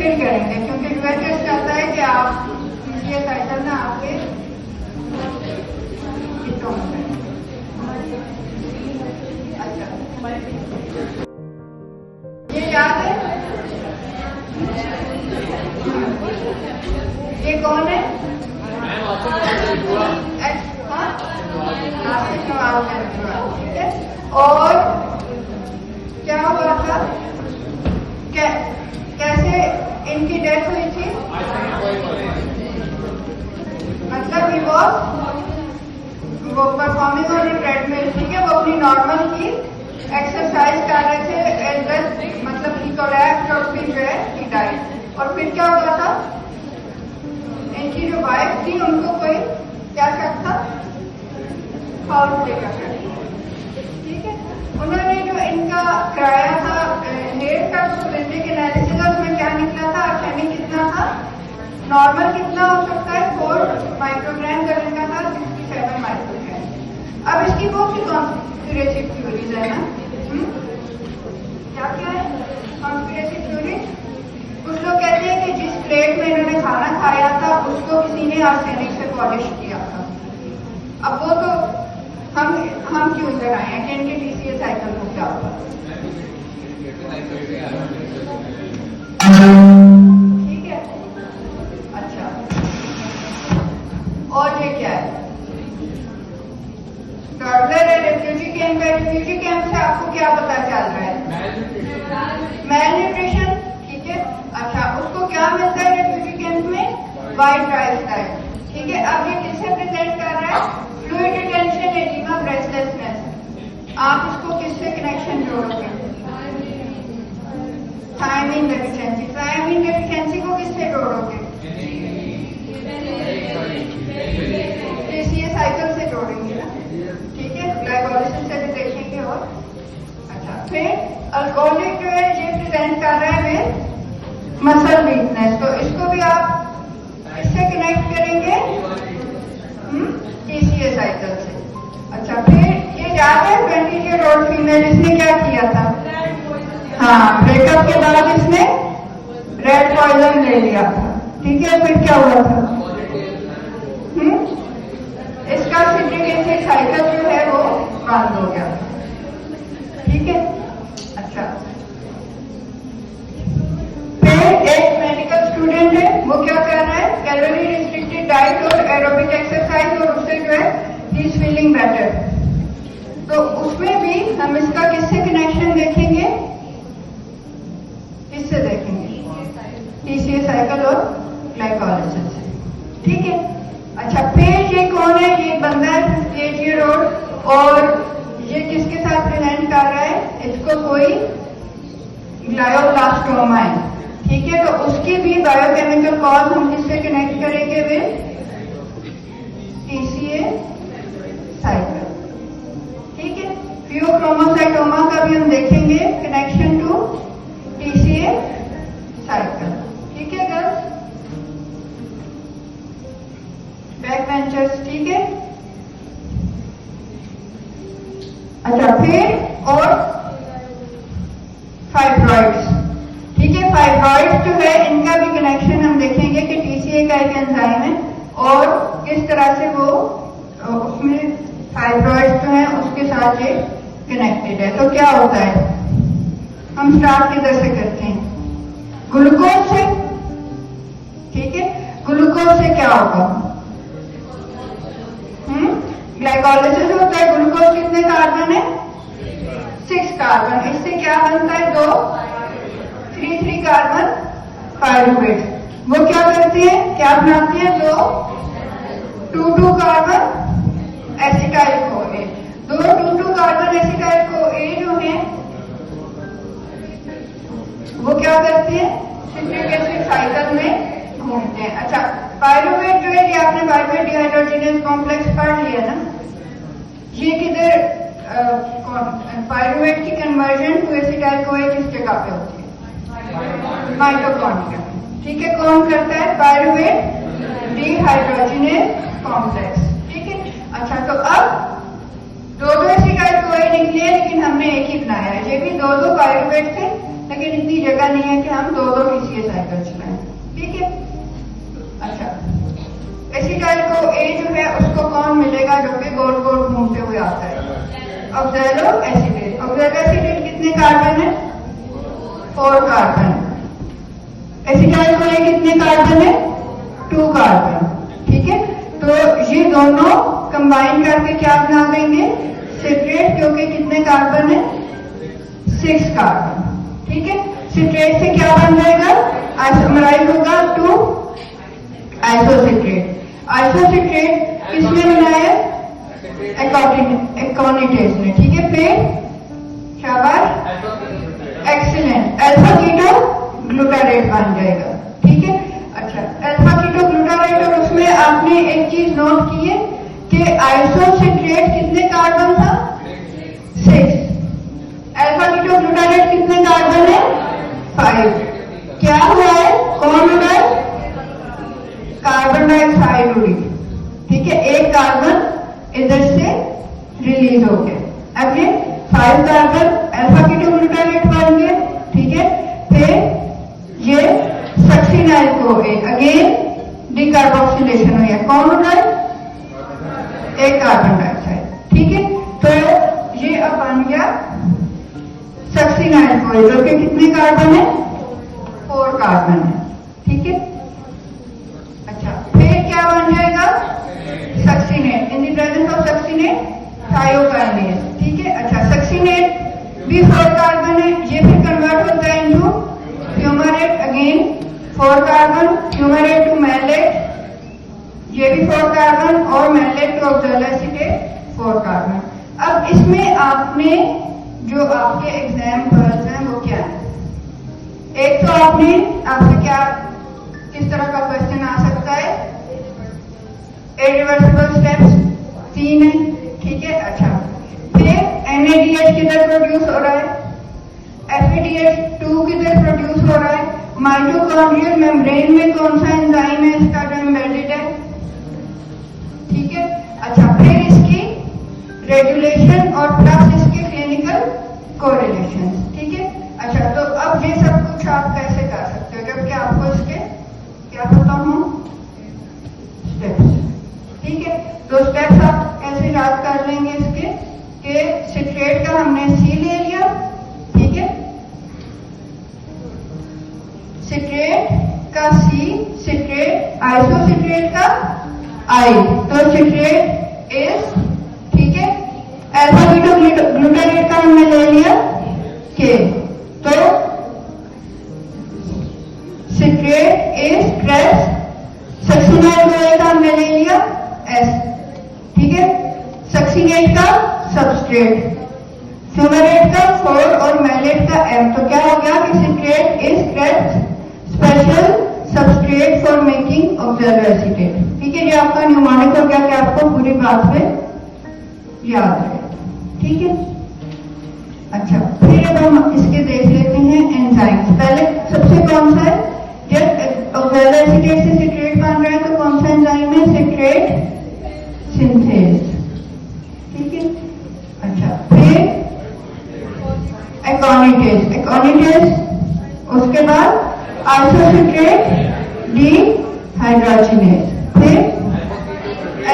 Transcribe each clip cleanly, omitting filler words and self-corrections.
फिर करेंगे, क्योंकि यूएचएस चाहता है कि आप ये साइकिल ना आपके हिस्सों में करें। अच्छा, ये याद है? ये कौन है? ठीक है। और क्या हुआ था? कैसे इनकी डेथ हुई थी? मतलब वो परफॉर्मिंग ऑन ट्रेडमिल, ठीक है, वो अपनी नॉर्मल की एक्सरसाइज कर रहे थे, मतलब ही कोलैप्स्ड और फिर जो है ही डाइड। और फिर क्या हुआ था? इनकी जो वाइफ थी उनको कोई क्या शक था? फाउल प्ले का शक, ठीक है। उन्होंने जो इनका कराया था हेयर का फोरेंसिक एनालिसिस, उसमें क्या निकला था? आर्सेनिक कितना था? नॉर्मल कितना हो सकता है? 4 माइक्रोग्राम का लेना था, 67 माइक्रोग्राम। अब इसकी बहुत सी कॉन्स्पिरेसी थ्योरीज है ना। क्या है कॉन्स्पिरेसी थ्योरी? कुछ लोग कहते हैं कि जिस प्लेट में इन्होंने खाना खाया था उसको किसी ने आर्सेनिक से पॉलिश किया था। अब वो तो हम क्यों इधर आए हैं कि इनके टीसीए साइकिल को क्या होगा? ठीक है। अच्छा, और ये क्या है? टॉडलर है रेफ्यूजी कैंप है। रेफ्यूजी कैंप से आपको क्या पता चल रहा है? मैल न्यूट्रिशन, ठीक है। अच्छा, उसको क्या मिलता है रेफ्यूजी कैंप में? वाइट राइस डाइट, ठीक है। अब ये किससे प्रेजेंट कर रहा है? Fluid retention, edema, breathlessness. आप इसको किससे कनेक्शन जोड़ोगे? Thiamine deficiency. थायमीन डेफिशिएंसी को किससे जोड़ोगे? टीसीए साइकिल से जोड़ेंगे ना, ठीक है। ग्लाइकोलाइसिस से भी देखेंगे। और अच्छा, फिर अल्कोहलिक जो है ये प्रेजेंट कर रहा है विद मसल वीकनेस, तो इसको भी आप किससे कनेक्ट करेंगे? टीसीए साइकिल से। अच्छा, फिर ये याद है 20-year-old फीमेल, इसने क्या किया था? हाँ, ब्रेकअप के बाद इसने रेड पॉइजन ले लिया था, ठीक है। फिर क्या हुआ था? इसका सिट्रिक एसिड साइकिल जो है वो बंद हो गया, ठीक है। अच्छा, फिर एक मेडिकल स्टूडेंट है, वो क्या कर रहा है? कैलोरी रिस्ट्रिक्टेड डाइट और एरोबिक एक्सरसाइज, और उससे जो है ही इज फीलिंग बेटर। तो उसमें भी हम इसका किससे कनेक्शन देखेंगे? किससे देखेंगे? टीसीए साइकिल और ग्लाइकोलाइसिस से, ठीक है। अच्छा, फिर ये कौन है? ये बंदा है 58-year-old, और ये किसके साथ प्रेजेंट कर रहा है? इसको कोई ग्लायोब्लास्टोमा है, ठीक है। तो उसकी भी बायोकेमिकल कॉज हम किससे कनेक्ट करेंगे? विद टीसीए साइकिल, ठीक है। फियोक्रोमोसाइटोमा का भी हम देखेंगे कनेक्शन टू टीसीए साइकिल, ठीक है गर्ल्स, बैक बेंचर्स, ठीक है। अच्छा, फिर और फाइब्रॉइड्स, ठीक है। फाइब्रॉइड्स जो है इनका भी कनेक्शन हम देखेंगे कि टीसीए का एक एंजाइम है और किस तरह से वो उसमें फाइब्रॉइड्स जो है उसके साथ ये कनेक्टेड है। तो क्या होता है? हम स्टार्ट किधर से करते हैं? ग्लूकोज से, ठीक है। ग्लूकोज से क्या होगा? ग्लाइकोलाइसिस होता है। ग्लूकोज कितने कार्बन है? 6 कार्बन। इससे क्या बनता है? 3 कार्बन पायरुवेट। वो क्या करते हैं? क्या बनाते हैं? 2 carbon acetyl CoA। 2 carbon acetyl CoA जो है वो क्या करते हैं? सिट्रिक एसिड साइकिल में घूमते हैं। अच्छा, पायरुवेट जो है, ये आपने पायरुवेट डिहाइड्रोजिनेज कॉम्प्लेक्स पढ़ लिया ना। ये किधर पायरुवेट की कन्वर्जन टू एसिटाइल CoA किस जगह पे होती है? माइटोकॉन्ड्रिया, ठीक है। कौन करता है? पायरुवेट डिहाइड्रोजिनेज कॉम्प्लेक्स, ठीक है। अच्छा, तो अब 2 एसिटाइल CoA निकले, लेकिन हमने एक ही बनाया है। ये भी 2 पायरुवेट थे, लेकिन इतनी जगह नहीं है कि हम दो दो PCA साइकिल चलाएं। ठीक है। अच्छा, एसिटाइल को ए जो है उसको कौन मिलेगा जो कि गोल गोल घूमते हुए आता है? Oxalo acetate. ऑक्सैलो एसिटेट कितने कार्बन है? 4 कार्बन। एसिटाइल को ए कितने कार्बन है? 2 कार्बन। ठीक है, तो ये दोनों कंबाइन करके क्या बना देंगे? सिट्रेट, क्योंकि कितने कार्बन है? 6 कार्बन। ठीक है, सिट्रेट से क्या बन जाएगा? आइसोमराइज होगा टू आइसोसिट्रेट। आइसोसिट्रेट किसने बनाया? एकोनिटेज ने। ठीक है, फिर शाबाश, एक्सीलेंट, अल्फा कीटो ग्लूटारेट बन जाएगा। ठीक है। अच्छा, अल्फा कीटो ग्लूटारेट, और उसमें आपने एक चीज नोट की है कि आइसोसिट्रेट कितने कार्बन था? 6। अल्फा कीटो ग्लूटारेट कितने कार्बन है? 5। क्या हुआ है? कौन उड़ा है? कार्बन डाइऑक्साइड उड़ी। ठीक है, एक कार्बन इधर से रिलीज हो गया। अब ये 5 कार्बन अल्फा कीटो ग्लूटारेट बन गया। ठीक है, फिर ये सक्सिनाइल को अगेन डिकार्बोक्सिलेशन हो गया। कौन उड़ा है? एक कार्बन डाइऑक्साइड। ठीक है, तो ये अब बन गया सक्सिनाइल को, जो कि कितने कार्बन है? 4 कार्बन है। ठीक है। अच्छा, फिर क्या बन जाएगा? Succinate. In the presence of succinate thiokinase. ठीक है। अच्छा, सक्सिनेट भी 4 कार्बन है। ये फिर कन्वर्ट होता है into fumarate, again 4 carbon, fumarate to malate, ये भी 4 कार्बन, और malate to oxaloacetate 4 carbon. अब इसमें आपने जो आपके एग्जाम्पल्स हैं वो क्या है? एक तो आपसे क्या किस तरह का क्वेश्चन आ सकता है? इरिवर्सिबल स्टेप्स 3 है। ठीक है। अच्छा, फिर NADH किधर प्रोड्यूस हो रहा है? FADH2 किधर प्रोड्यूस हो रहा है? माइटोकॉन्ड्रियल मेम्ब्रेन में कौन सा एंजाइम है इसका जो एम्बेडेड है? ठीक है। अच्छा, फिर इसकी रेगुलेशन और प्लस इसके क्लिनिकल कोरिलेशन। ठीक है। अच्छा, तो अब ये सब कुछ आप कैसे कर सकते हो जबकि आपको इसके क्या पता हो? स्टेप्स। ठीक है, तो स्टेप्स आप कैसे याद कर लेंगे इसके कि सिट्रेट का हमने C ले लिया। ठीक है, सिट्रेट का C, सिट्रेट, आइसोसिट्रेट का I, तो सिट्रेट इज, ठीक है, अल्फा कीटो ग्लूटारेट का हमने ले लिया K, तो सिट्रेट इज क्रेब्स, सक्सिनाइल का हमने ले लिया S। ठीक है, सक्सिनेट का सबस्ट्रेट, फ्यूमारेट का 4 और मैलेट का M, तो क्या हो गया कि citrate is Krebs special substrate for making oxalo acetate. ठीक है, ये आपका न्यूमोनिक हो गया कि आपको पूरी बात पे याद है। ठीक है। अच्छा, फिर अब हम इसके देख लेते हैं एंजाइम्स। पहले सबसे कौन सा है? जब ऑक्सैलो एसिटेट से सिट्रेट बन रहा है तो कौन सा एंजाइम है? Citrate synthase. ठीक है। अच्छा, फिर एकोनिटेज, एकोनिटेज, उसके बाद आइसोसिट्रेट डीहाइड्रोजिनेज, फिर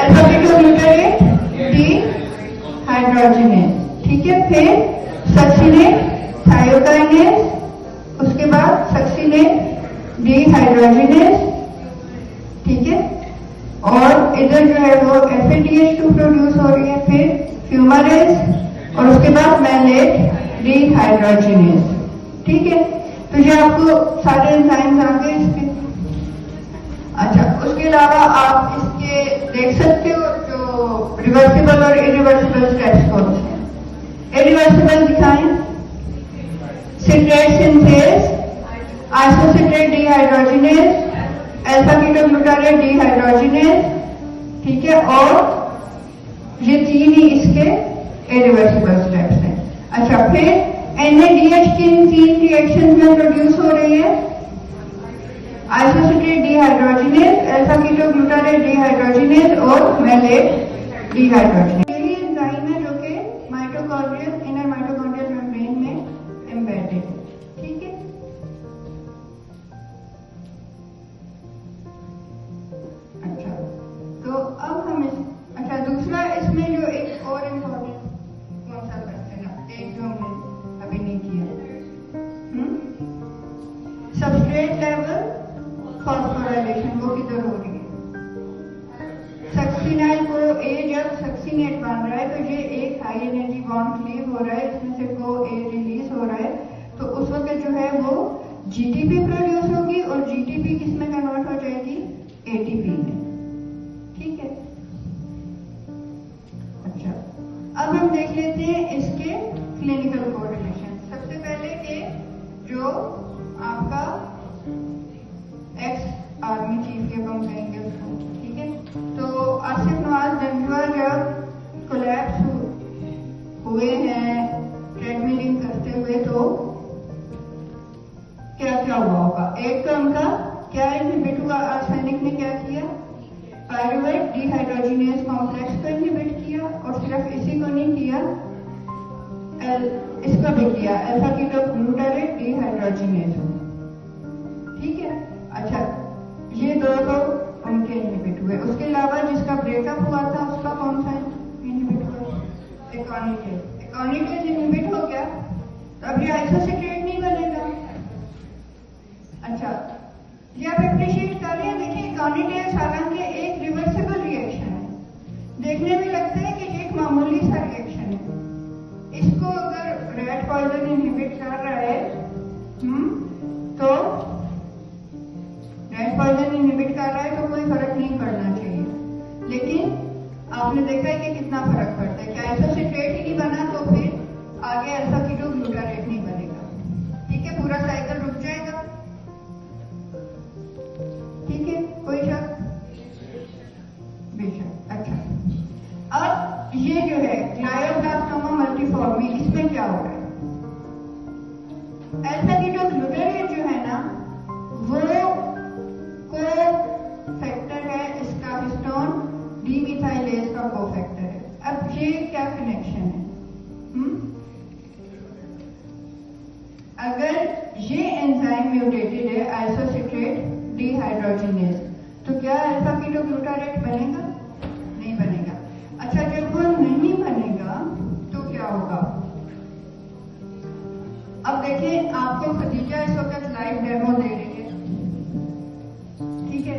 अल्फा कीटो ग्लूटारेट डीहाइड्रोजिनेज। ठीक है, फिर सक्सिनेट थायोकाइनेज, उसके बाद सक्सिनेट डीहाइड्रोजिनेज। ठीक है, और इधर जो है वो FADH2 प्रोड्यूस हो रही है, फिर फ्यूमारेज और उसके बाद मैलेट डीहाइड्रोजिनेज। ठीक है, तो ये आपको सारे एंजाइम्स आ गए इसके। अच्छा, उसके अलावा आप इसके देख सकते हो जो रिवर्सिबल और इरिवर्सिबल स्टेप्स कौन से हैं। इरिवर्सिबल दिखाएं, citrate synthase, isocitrate dehydrogenase, alpha keto glutarate dehydrogenase. ठीक है, और ये 3 ही इसके इरिवर्सिबल स्टेप्स हैं। अच्छा, फिर NADH किन 3 रिएक्शन में प्रोड्यूस हो रही है? Isocitrate dehydrogenase, alpha keto glutarate dehydrogenase और मैलेट डीहाइड्रोजिनेज। ये एंजाइम है जो कि माइटोकॉन्ड्रियल, इनर माइटोकॉन्ड्रियल मेम्ब्रेन में एम्बेडेड है। ठीक है। अब हम अच्छा दूसरा इसमें जो एक और इम्पोर्टेंट कौन सा क्वेश्चन है, एक जो हमने अभी नहीं किया, सबस्ट्रेट लेवल फॉस्फोराइलेशन वो किधर हो रही है? सक्सिनाइल को ए जब सक्सिनेट बन रहा है तो ये एक हाई एनर्जी बॉन्ड क्लीव हो रहा है, इसमें से को ए रिलीज हो रहा है, तो उस वक्त जो है वो जीटीपी प्रोड्यूस होगी और जीटीपी किस में कन्वर्ट हो जाएगी? एटीपी में। ठीक है, अच्छा अब हम देख लेते हैं इसके क्लिनिकल कोरिलेशन। सबसे पहले कि जो आपका एक्स आर्मी चीफ के हम कहेंगे उसको, ठीक है, तो आसिफ नवाज जंगजुआ जब कोलैप्स हुए हैं ट्रेडमिलिंग करते हुए, तो क्या क्या हुआ होगा? एक तो उनका क्या इनहिबिट हुआ, आर्सेनिक ने क्या किया? पायरुवेट डिहाइड्रोजिनेज कॉम्प्लेक्स को इनहिबिट किया, और सिर्फ इसी को नहीं किया, इसको भी किया, अल्फा कीटोग्लूटारेट डिहाइड्रोजिनेज। ठीक है, अच्छा ये दो उनके इनहिबिट हुए। उसके अलावा जिसका ब्रेकअप हुआ था उसका कौन सा इनहिबिट हुआ? एकोनिटेज। एकोनिटेज इनहिबिट हो गया तो अब ये आइसोसिट्रेट नहीं बनेगा। अच्छा ये आप अप्रिशिएट कर रहे हैं, देखिए एकोनिटेज हालांकि एक रिवर्सिबल रिएक्शन है, देखने में लगता है कि एक मामूली सा रिएक्शन है, इसको अगर रेड पॉइजन इनहिबिट कर रहा है तो रेड पॉइजन इनहिबिट कर रहा है तो कोई फर्क नहीं पड़ना चाहिए, लेकिन आपने देखा है कि कितना फर्क पड़ता है कि आइसोसिट्रेट ही नहीं बना तो फिर आगे अल्फा कीटोग्लूटारेट नहीं बनेगा। ठीक है, पूरा साइकिल रुक जाएगा। ठीक है, कोई शक? बेशक। अच्छा अब ये जो है ग्लायोब्लास्टोमा मल्टीफॉर्मी, इसमें क्या हो रहा है? अल्फा कीटोग्लूटारेट जो है ना वो को फैक्टर है, इसका हिस्टोन डीमिथाइलेज का को फैक्टर है। अब ये क्या कनेक्शन है? अगर ये एंजाइम म्यूटेटेड है आइसोसिट्रेट डिहाइड्रोजिनेज, तो क्या अल्फा कीटोग्लूटारेट बनेगा? नहीं बनेगा। अच्छा जब वो नहीं बनेगा तो क्या होगा? अब देखिए आपको खदीजा इस वक्त लाइव डेमो दे रही है, ठीक है,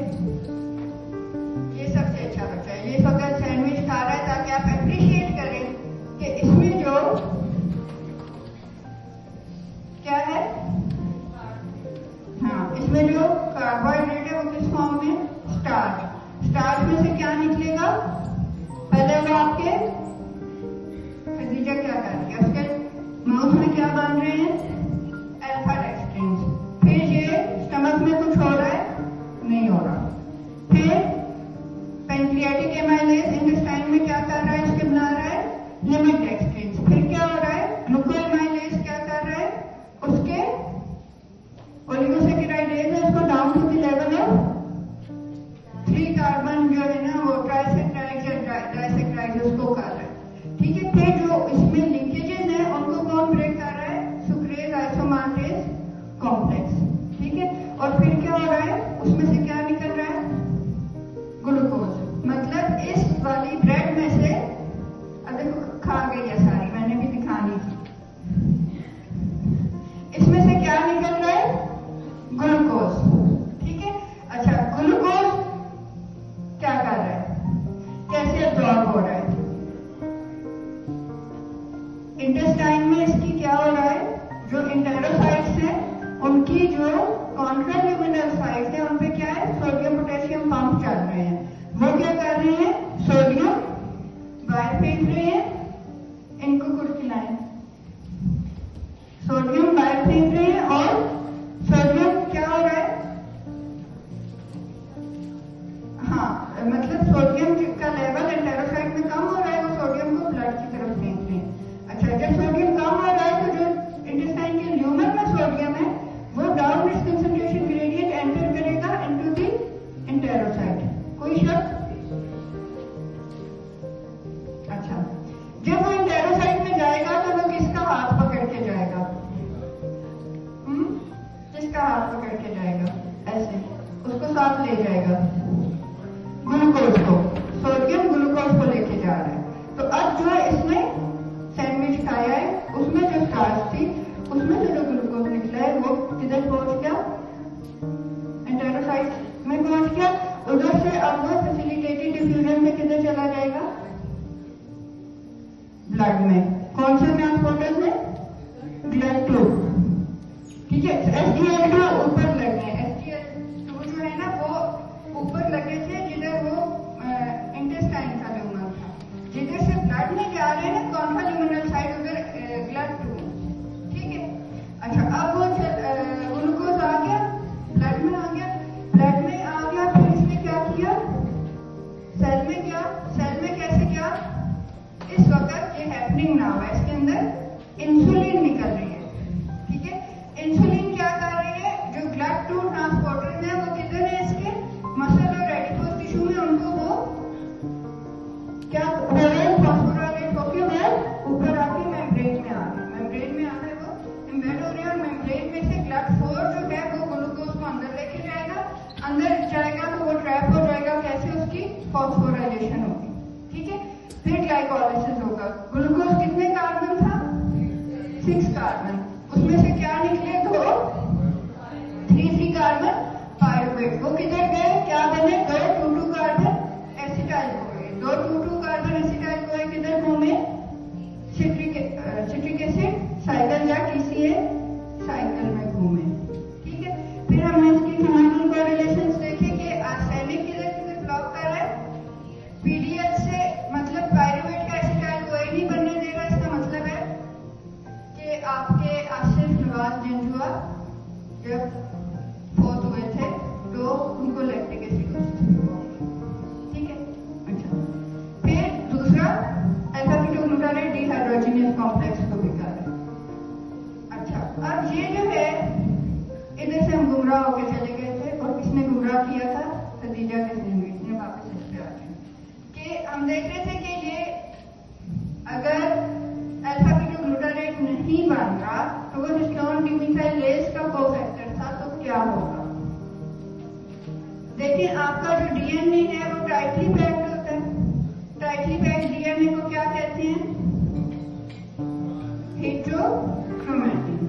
ये सबसे अच्छा बच्चा है, ये फकत सैंडविच खा रहा है ताकि आप अप्रिशिएट करें कि इसमें जो क्या है, हाँ इसमें जो कार्बोहाइड्रेट है वो किस फॉर्म में? स्टार्च। स्टार्च में से क्या निकलेगा? पहले वो आपके खदीजा क्या कर रही है, उसके माउथ में क्या बन रहे हैं? अल्फा डेक्स्ट्रिन्स। फिर ये स्टमक में कुछ हो रहा है? नहीं हो रहा। फिर पेंक्रियाटिक एमाइलेज इंटेस्टाइन में क्या कर रहा है? इसके बना रहा है लिमिट डेक्स्ट्रिन्स। फिर क्या हो रहा है? ग्लूको एमाइलेज क्या कर रहा है? उसके ओलिगोसैकेराइडेज है, उसको down to the level of 3 carbon जो है ना वो ट्राइसेक्राइड या डाइसेक्राइड उसको कर रहा है। ठीक है, फिर जो इसमें लिंकेजेस है उनको कौन ब्रेक कर रहा है? Sucrase isomaltase complex. ठीक है, और फिर क्या हो रहा है? उसमें से क्या निकल रहा है? ग्लूकोज। मतलब इस वाली ब्रेड में से देखो खा गई है सारी, मैंने भी दिखा दी थी, इसमें से क्या निकल रहा है? ग्लूकोज। ठीक है, अच्छा ग्लूकोज क्या कर रहा है? कैसे एब्जॉर्ब हो रहा है? इंटेस्टाइन में इसकी क्या हो रहा है? जो इंटेरोसाइट्स हैं उनकी जो कॉन्ट्राल्यूमिनल साइट्स है उन पे क्या है? सोडियम पोटेशियम पंप चल रहे हैं। वो क्या कर रहे हैं? सोडियम बाहर फेंक रहे हैं, इनको कुछ खिलाएं, सोडियम बाहर फेंक रहे हैं और सोडियम क्या हो रहा है? हाँ मतलब सोडियम का लेवल एंटेरोसाइट में कम हो रहा है, वो सोडियम को ब्लड की तरफ फेंक रहे हैं। अच्छा जब सोडियम कम हो रहा है तो जो इंटेस्टाइन के ल्यूमर में सोडियम है वो डाउनवर्ड कंसंट्रेशन ग्रेडियंट एंटर करेगा इनटू द एंटेरोसाइट। कोई शक? अच्छा जब वो एंटेरोसाइट में जाएगा तो वो किसका हाथ पकड़ के जाएगा? किसका हाथ पकड़ के जाएगा? ऐसे उसको साथ ले जाएगा, ग्लूकोज को। किसमें चला जाएगा? ब्लड में। कौन से ट्रांसपोर्टर में? GL2। ठीक है, SGL2 ऊपर लगे, SGL2 जो है ना वो ऊपर लगे थे जिधर वो इंटेस्टाइन का ल्यूमन था, जिधर से ब्लड में जा रहे हैं ना कॉन्फाल्यूमिनल साइड उधर GL2। ठीक है, अच्छा अब वो ग्लूकोज आ गया, ब्लड में आ गया, ब्लड में आ गया, फिर इसने क्या किया? सेल में गया, सेल में कैसे गया? इस वक्त ये हैपनिंग ना हुआ, इसके अंदर इंसुलिन निकल रही है। ठीक है, इंसुलिन क्या कर रही है? जो GLUT2 ट्रांसपोर्टर है वो किधर है? इसके मसल और एडिपोज टिश्यू में, उनको वो क्या हो रहे हैं? फॉस्फोराइलेट होके वो ऊपर आके मेम्ब्रेन में आ रहे हैं, मेम्ब्रेन में आके वो एम्बेड हो रहे हैं और मेम्ब्रेन में से GLUT4 जो है वो ग्लूकोज को अंदर लेके जाएगा, अंदर जाएगा तो वो ट्रैप हो जाएगा, कैसे? उसकी फॉस्फोराइलेशन होगी। ठीक है, फिर ग्लाइकोलाइसिस होगा। ग्लूकोज कितने कार्बन था? 6 कार्बन, उसमें से क्या निकले? 3 कार्बन पायरुवेट, वो किधर गए? क्या बने? 2 कार्बन एसिटाइल हो गए, 2 कार्बन एसिटाइल हो गए, किधर घूमे? सिट्रिक एसिड साइकिल या TCA साइकिल में घूमे। ठीक है, फिर हमने इसकी केमिकल कोरिलेशंस देखे कि आर्सेनिक किधर ब्लॉक कर रहा है? PDH से, मतलब पायरुवेट का एसिटाइल कोई नहीं बनने दे रहा। इसका मतलब है कि आपके आसिफ नवाज जंजुआ जब फौत हुए थे तो उनको लैक्टिक एसिडोसिस हुआ। ठीक है, अच्छा फिर दूसरा अल्फा कीटोग्लूटारेट डिहाइड्रोजिनेज कॉम्प्लेक्स को भी कर रहे हैं। अच्छा अब ये जो है इधर से हम गुमराह होकर चले गए थे, और किसने गुमराह किया था? खदीजा के सैंडविच ने वापस इस पे आ गए कि हम देख रहे थे कि ये अगर अल्फा कीटोग्लूटारेट नहीं बन रहा तो वो हिस्टोन डिमिथाइलेज का कोफैक्टर था, तो क्या होगा? देखिए आपका जो DNA है वो टाइटली पैक्ड होता है, टाइटली पैक्ड DNA को क्या कहते हैं? हेटेरोक्रोमैटिन।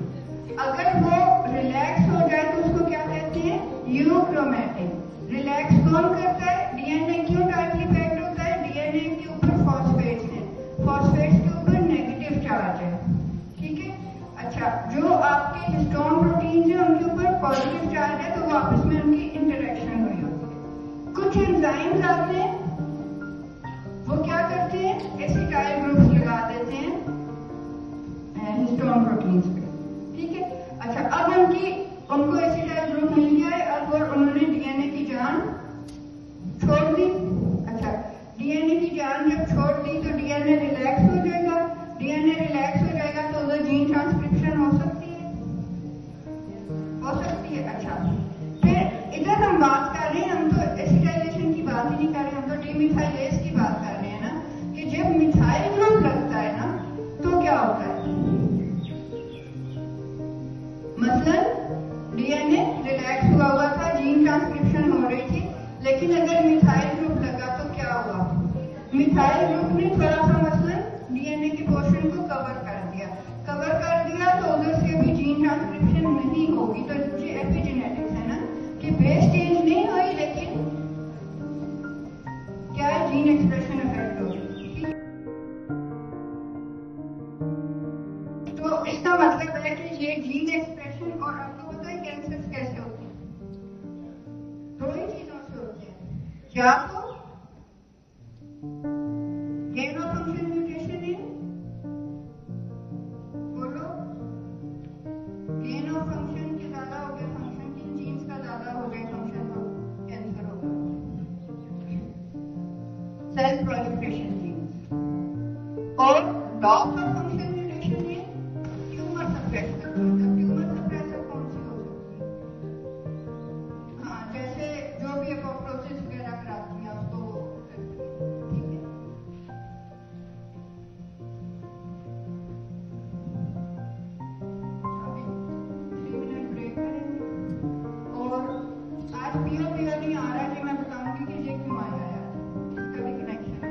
अगर वो रिलैक्स हो जाए तो उसको क्या कहते हैं? यूक्रोमैटिन। रिलैक्स कौन करता है? DNA क्यों टाइटली पैक्ड होता है? DNA के ऊपर फॉस्फेट्स हैं, फॉस्फेट्स के ऊपर नेगेटिव चार्ज है। ठीक है, अच्छा जो आपके हिस्टोन प्रोटीन है उनके ऊपर पॉजिटिव चार्ज है, तो वो आपस में उनकी इंटरेक्शन हुई होती है। कुछ एंजाइम्स आते हैं, वो क्या करते हैं? एसिटाइल ग्रुप्स लगा देते हैं हिस्टोन प्रोटीन्स पे। ठीक है, अच्छा अब उनको एसिटाइल ग्रुप मिल गया है, अब और उन्होंने DNA की जान छोड़ दी। अच्छा DNA की जान जब छोड़ दी तो DNA रिलैक्स हो जाएगा, DNA रिलैक्स हो जाएगा तो उधर जीन ट्रांसक्रिप्शन हो सकती है, हो सकती है। अच्छा फिर इधर हम बात कर रहे हैं, हम तो एसिटाइलेशन की बात ही नहीं कर रहे, हम तो डिमिथाइलेज की बात कर रहे हैं ना, कि जब मिथाइल ग्रुप लगता है ना तो क्या होता है? मसलन DNA रिलैक्स हुआ था, जीन ट्रांसक्रिप्शन हो रही थी, लेकिन अगर मिथाइल ग्रुप लगा तो क्या हुआ? मिथाइल ग्रुप ने थोड़ा सा मसलन DNA के पोर्शन को कवर कर दिया, तो उधर से भी जीन ट्रांसक्रिप्शन नहीं होगी। तो ये एपिजेनेटिक्स है ना, कि बेस चेंज नहीं हुई लेकिन क्या है? जीन एक्सप्रेशन इफेक्ट होगी। तो इसका मतलब है कि ये जीन एक्सप्रेशन, और आपको पता है कैंसर कैसे होते हैं? 2 ही चीजों से होते हैं, या तो गेन ऑफ फंक्शन म्यूटेशन है, बोलो गेन ऑफ फंक्शन के ज्यादा हो गया, फंक्शन किन जीन्स का ज्यादा हो गया, फंक्शन हो कैंसर होगा। सेल प्रोलिफरेशन जीन्स, और लॉस ऑफ फंक्शन म्यूटेशन है ट्यूमर सप्रेसर। ट्यूमर सप्रेसर कौन सी हो सकती है? हाँ, जैसे जो भी एपोप्टोसिस वगैरह कराती है उसको वो करती है। ठीक है, अभी 3 मिनट ब्रेक करेंगे, और आज पीओ नहीं आ रहा है कि मैं बताऊंगी कि ये क्यों आया है, इसका भी कनेक्शन है।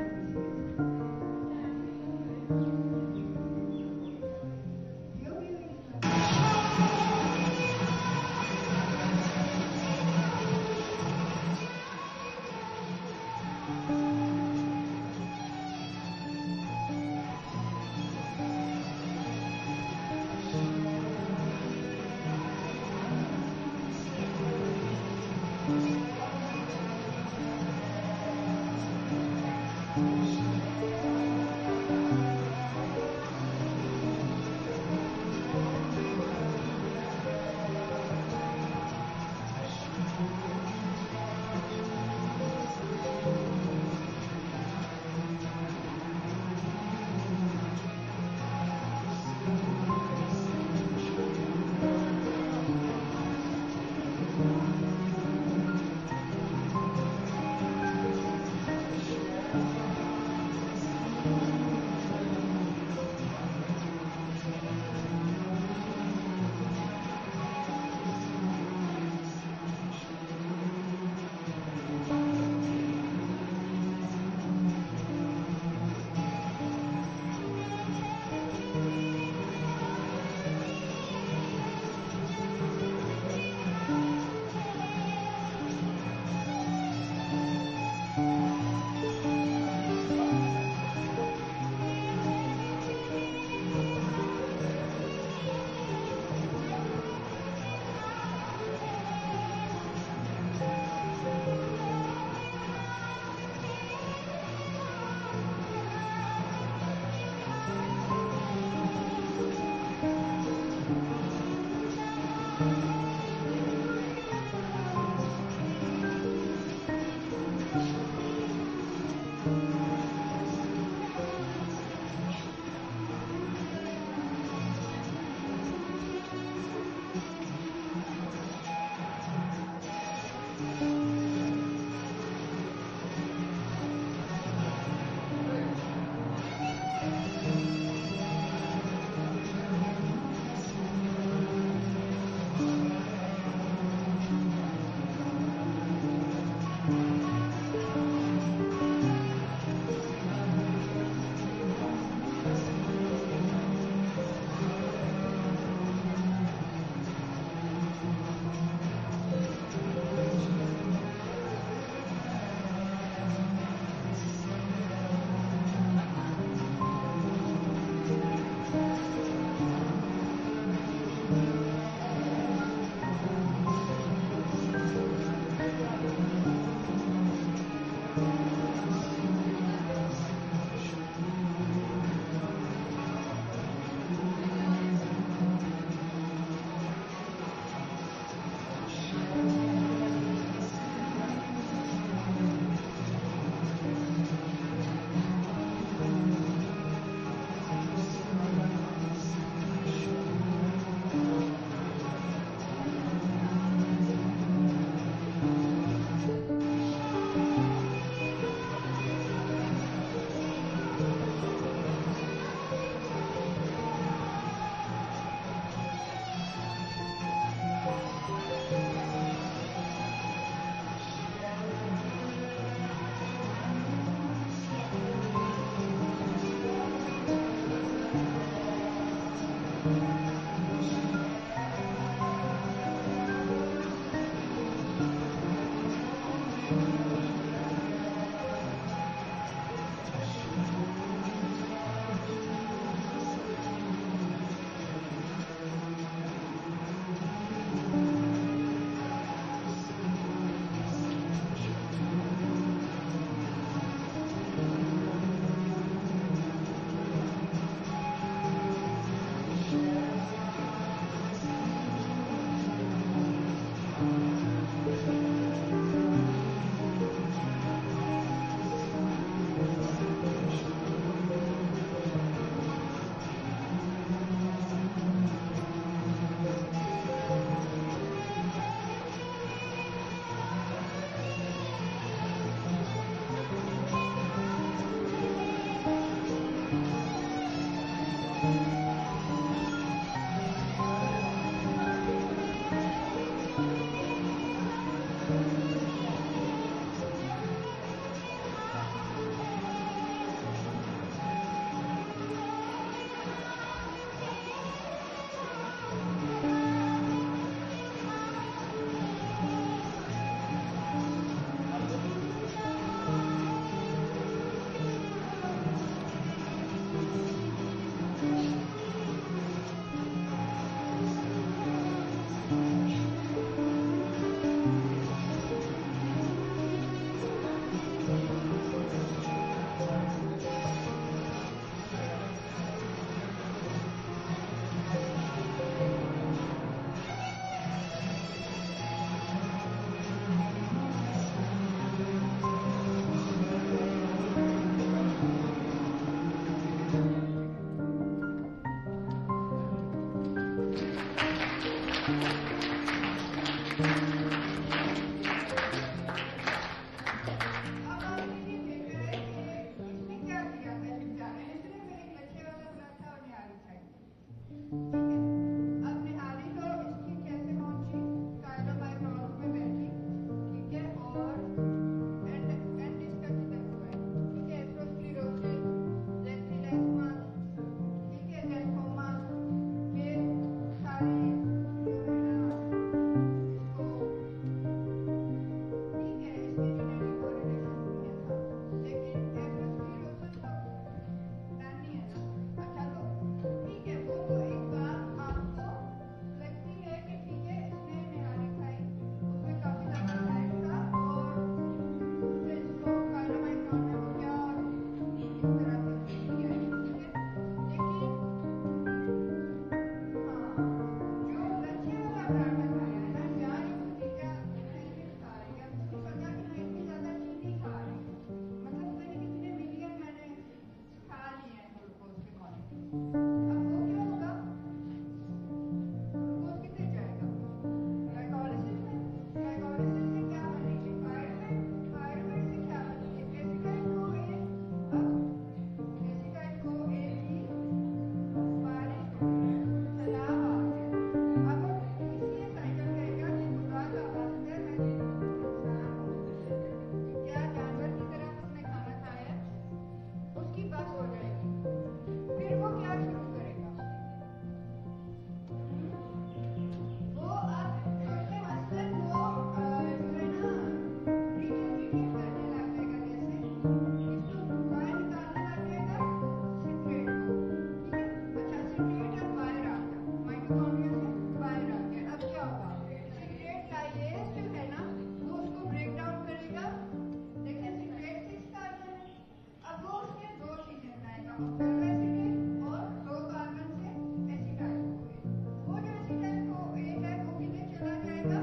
एसिड और 2 कार्बन से एसिटाइल हो गए। वो जो एसिटाइल को एक है वो किधर चला जाएगा,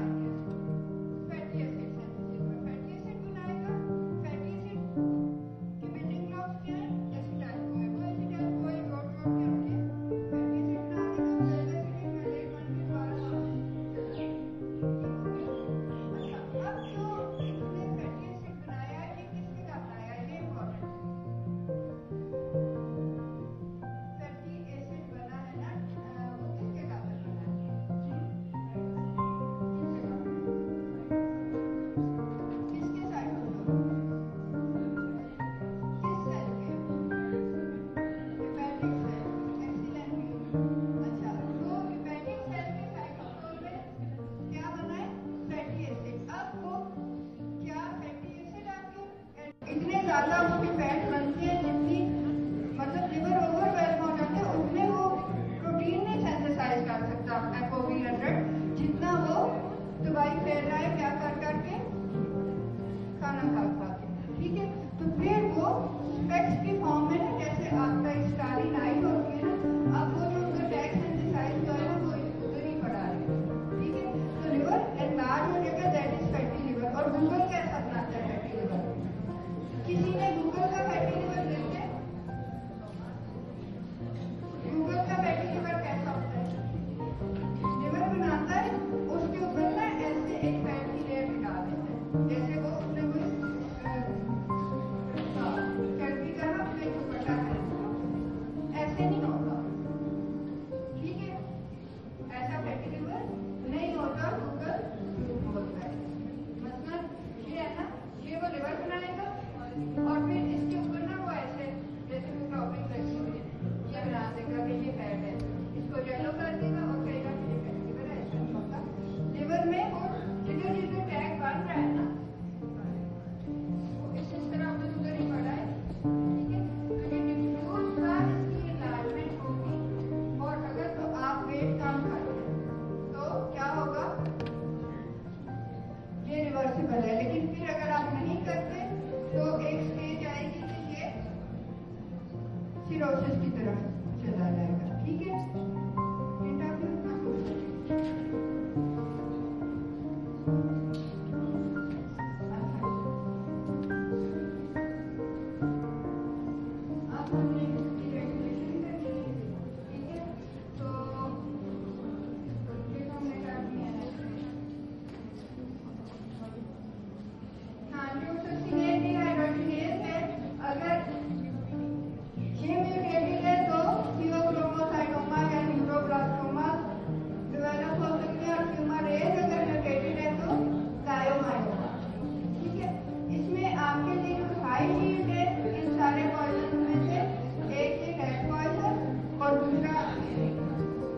फैटी एसिड सिंथेसिस में फैटी एसिड बनाएगा। फैटी एसिड की बिल्डिंग ब्लॉक्स क्या है, एसिटाइल को है, वो एसिटाइल को जोड़ जोड़ के हमने फैटी एसिड बना देगा। पहले एसिड में लेट बन के द्वारा चला। अच्छा, अब जो इसने फैटी एसिड बनाया है ये किसके का बनाया है, ये इम्पोर्टेंट फैटी एसिड बना है ना, वो किसके का बना है, किसके साइड होगा, किस सेल के, हेपेटिक सेल, एक्सीलेंट। अच्छा, तो हेपेटिक सेल के साइटोप्लाज्म में क्या बना है, फैटी एसिड। अब वो क्या फैटी एसिड आपके इतने ज्यादा उसकी फैट बनती है जितनी मतलब लिवर ओवरवेल्म हो जाते हैं उतने वो प्रोटीन नहीं सिंथेसाइज कर सकता FOB100 जितना वो दवाई फेर रहा है क्या कर करके, खाना खा खा के। ठीक है, तो फिर वो स्पेक्स की फॉर्म में ना, जैसे आपका स्टालिन आई होती है ना, अब वो जो उनका टैग सिंथेसाइज कर रहा है वो उधर ही पड़ा है। ठीक है, तो लिवर एनलार्ज हो जाएगा, दैट इज फैटी लिवर। और गूगल कैसा बनाता है फैटी लिवर, किसी ने गूगल का फैटी लिवर देखा, गूगल का फैटी लिवर कैसा होता है, लिवर बनाता है उसके ऊपर ना ऐसे एक फैट की लेयर बिठा देते हैं, जैसे वो उसने कोई चर्बी का ना अपने दुपट्टा पहना, ऐसे नहीं होता। ठीक है, ऐसा फैटी लिवर नहीं होता, गूगल बोलता है। मतलब ये है ना, ये वो लिवर बनाएगा और फिर इसके ऊपर ना वो ऐसे जैसे कोई टॉपिक लगी हुई है ये बना देगा कि ये फैट है, इसको येलो कर देगा और कहेगा कि ये फैट लिवर है। ऐसा नहीं होता, लिवर में वो जिधर जिधर टैग बन रहा है ना वो इस तरह उधर उधर ही पड़ा है। ठीक है, तो ये डिफ्यूज का इसकी एनलार्जमेंट होगी। और अगर तो आप वेट कम करते हैं तो क्या होगा, ये रिवर्सिबल है। लेकिन फिर अगर आप नहीं करते तो एक स्टेज आएगी कि ये सिरोसिस की तरफ चला जाएगा। ठीक है, इंटरव्यू ना अब हमने इसकी रेगुलेशन कर ली। ठीक है, तो ये हमने कर दिया है। हाँ, जो सक्सीनेट डिहाइड्रोजिनेज है, अगर ये म्यूटेटेड है तो थियोक्रोमोसाइटोमा या न्यूरोब्लास्टोमा डेवलप हो सकते हैं, और ट्यूमरेज अगर म्यूटेटेड है तो लायोमायोमा। ठीक है, इसमें आपके लिए जो हाई हील्ड है इन सारे पॉइजन में से एक ये रेड पॉइजन और दूसरा,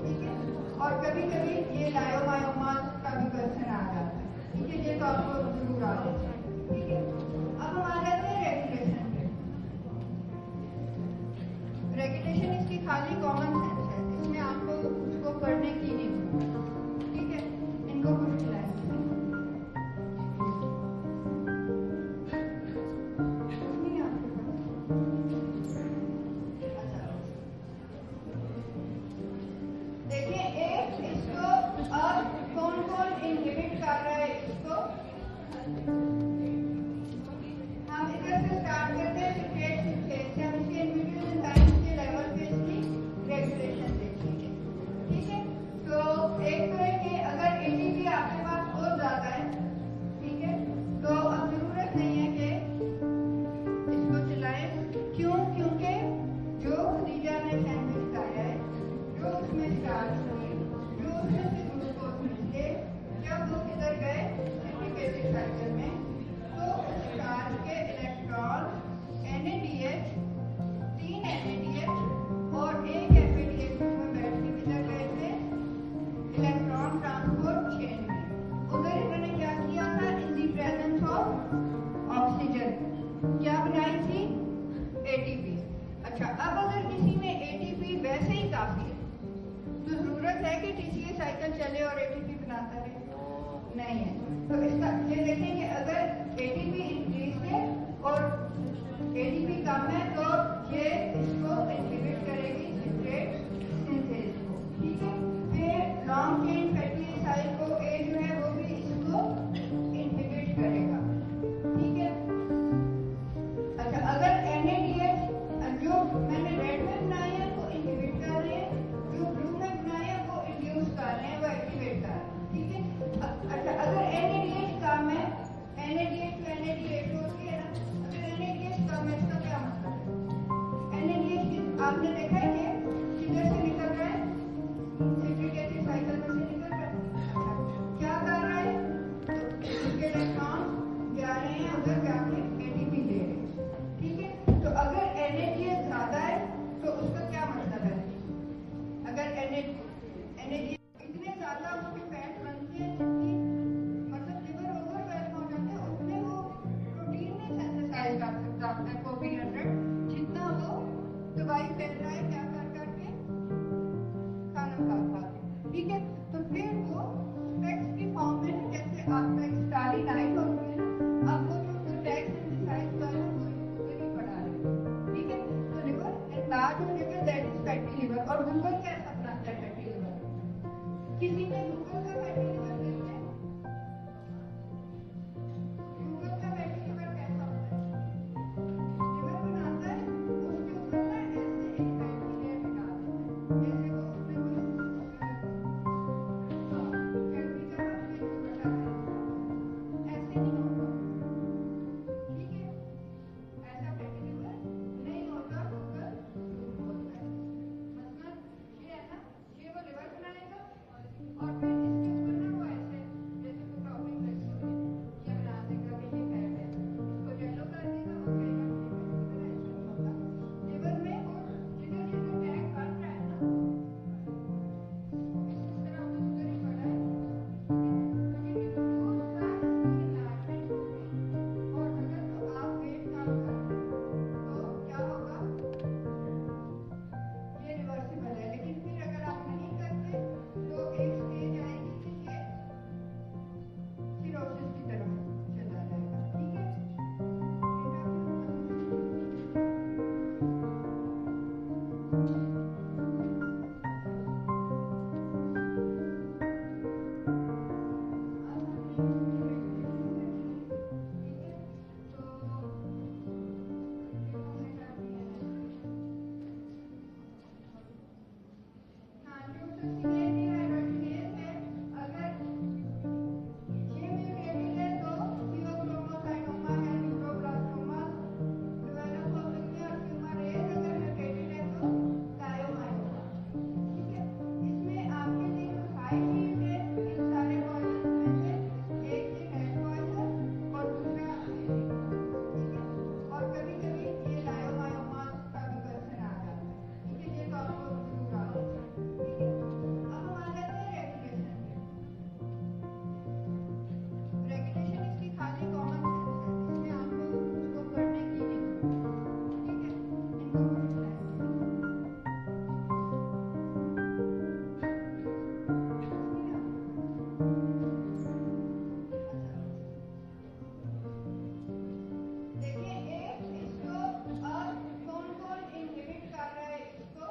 ठीक है, और कभी कभी ये लायोमायोमा का भी क्वेश्चन आ जाता है। ठीक है, ये तो आपको जरूर आ जाता है। ठीक है, अब हम आ जाते हैं रेगुलेशन पे। रेगुलेशन इसकी खाली कॉमन सेंस है, इसमें आपको उसको पढ़ने की नहीं जरूरत। ठीक है, इनको कुछ खिलाएं नहीं आपके पास। अच्छा, देखिए एक इसको अब कौन कौन इनहिबिट कर रहा है इसको, हम इधर से स्टार्ट करते हैं सिट्रेट सिंथेज से। हम इसके इंडिविजुअल एंजाइम्स के लेवल पे इसकी रेगुलेशन देखेंगे। ठीक है, तो एक तो है कि अगर ATP आपके पास बहुत ज्यादा है, ठीक है, तो अब जरूरत नहीं है कि इसको चलाएं। क्यों, क्योंकि जो खदीजा ने सैंडविच खाया है, जो उसमें स्टार्च है, जो उसमें से ग्लूकोज मिले, जब वो किधर गए सिट्रिक एसिड साइकिल में, तो स्टार्च के इलेक्ट्रॉन NADH, 3 NADH और एक FADH में बैठ के किधर गए थे, इलेक्ट्रॉन ट्रांसपोर्ट चेन में। उधर इन्होंने क्या किया था, इन दी प्रेजेंस ऑफ ऑक्सीजन क्या बनाई थी, ATP। अच्छा, अब अगर किसी में ATP वैसे ही काफी है तो जरूरत है कि TCA साइकिल चले और ATP बनाता रहे, नहीं है। तो इसका ये देखें कि अगर ATP इंक्रीज है और ADP कम है तो ये इसको आपने देखा है ये किधर से निकल रहा है? सिट्रिक एसिड साइकिल में से निकल रहा है। क्या कर रहा है? इसके इलेक्ट्रॉन जा रहे हैं उधर जाके एटीपी दे रहे हैं। ठीक है, तो अगर NADH ज्यादा है तो उसका क्या मतलब है? अगर NADH इतने ज्यादा उसके फैट बनते हैं जितनी मतलब लिवर ओवरवेल्म हो जाते हैं उतने वो प्रोटीन नहीं सिंथेसाइज कर सकता अपने को भी 100 जितना वो दवाई मिल रहा है क्या कर करके खाना खा खा के। ठीक है, तो फिर वो स्पेक्स की फॉर्म में ना जैसे आपका स्टारी नाइट होती है ना, अब वो जो टैक्स सिंथेसाइज कर रहे हैं वो उधर ही पड़ा है। ठीक है, तो लिवर एनलार्ज हो जाएगा, दैट इज फैटी लिवर। और गूगल कैसा बनाता है फैटी लिवर? किसी ने गूगल का फैटी लिवर देखा है? गूगल का फैटी लिवर कैसा होता है? लिवर बनाता है उसके ऊपर ना ऐसे एक फैटी लेयर बिठा देता है जैसे वो उसमें कोई फैटी का अपने को बटा है। ऐसे नहीं होता। ठीक है, ऐसा फैटी लिवर नहीं होता। गूगल झूठ बोलता है। मतलब ये है ना, ये वो लिवर बनाएगा और फिर इसके ऊपर ना वो ऐसे जैसे कोई टॉपिंग लगी हुई है ये बना देगा कि ये फैट है, इसको येलो कर देगा और कहेगा कि ये फैटी लिवर है। ऐसा नहीं होता। लिवर में वो जिधर जिधर टैग बन रहा है ना इस तरह वो उधर ही पड़ा है। लेकिन वो सारी इलाजमेंट होगी और अगर तो आप वेट कम कर तो क्या होगा? ये रिवर्सिबल है। लेकिन फिर अगर आप नहीं करते तो एक स्टेज आएगी कि ये सिरोसिस की तरफ चला जाएगा। ठीक है, और कभी कभी ये लायोमायोमास का भी कल्चर आ जाता है। ठीक है, ये तो आपको जरूर आ होगा। ठीक है, अब हम आ जाते हैं रेगुलेशन पे। रेगुलेशन इसकी खाली कॉमन सेंस है, इसमें आपको उसको पढ़ने की नहीं जरूरत। ठीक है, इनको कुछ नहीं। देखिए एक इसको अब कौन कौन इनहिबिट कर रहा है इसको?